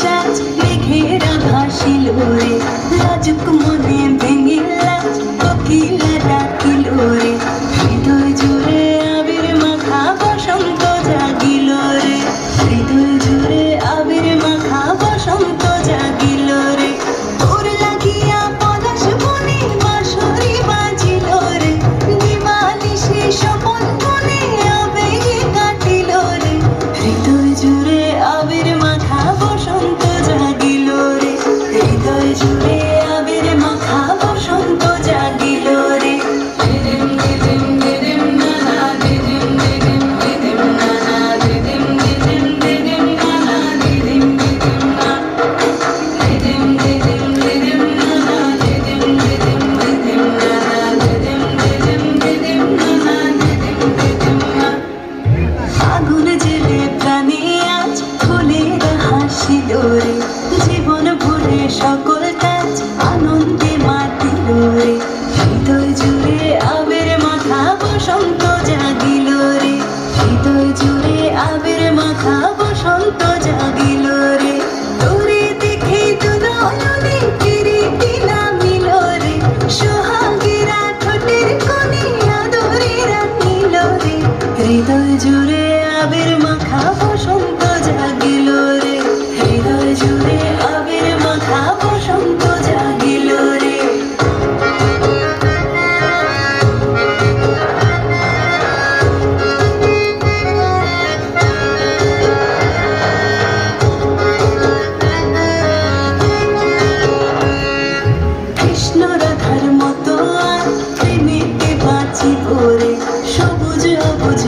সাজ মেঘেরা ভাসিল রে, লাজুক মনে ভেঙিলা কোকিলা ডাকিল রে, হৃদয় জুড়ে আবির মাখা বসন্ত জাগিল রে, হৃদয় জুড়ে আবির মাখা বসন্ত জাগিল রে। তোর লাগিয়া পলাশ বনে বাঁশরি বাজিল রে, দিবানিশি স্বপন বনে আবেগে কাটিল রে, হৃদয় জুড়ে আবির মাখা বসন্ত জাগিল রে, হৃদয় জুড়ে আবির মাখা বসন্ত জাগিল রে। দিদিম দিদিম দিদিম নানা, দিদিম দিদিম দিদিম নানা, দিদিম দিদিম দিদিম নানা, দিদিম দিদিম না, দিদিম দিদিম দিদিম নানা, দিদিম দিদিম দিদিম নানা, দিদিম দিদিম দিদিম নানা, দিদিম দিদিম না। আগুন জেলে প্রাণে আজ ফুলের হাসিল রে, জীবন ভরে সকল কাজ আনন্দে মাতিল রে, হৃদয় জুড়ে আবির মাখা বসন্ত জাগিল রে, হৃদয় জুড়ে আবির মাখা বসন্ত জাগিল রে। তোরে দেখে দুনয়নে কিরিটি নামিল রে, সোহাগেরা ঠোঁটের কোণে আদরে রাখিল রে, হৃদয় জুড়ে আবির মাখা বসন্ত জাগিল রে, হৃদয় জুড়ে আবির মাখা বসন্ত জাগিল রে। কৃষ্ণ রাধার মতো আর প্রেমেতে বাঁচিব রে, সবুজ অবুঝ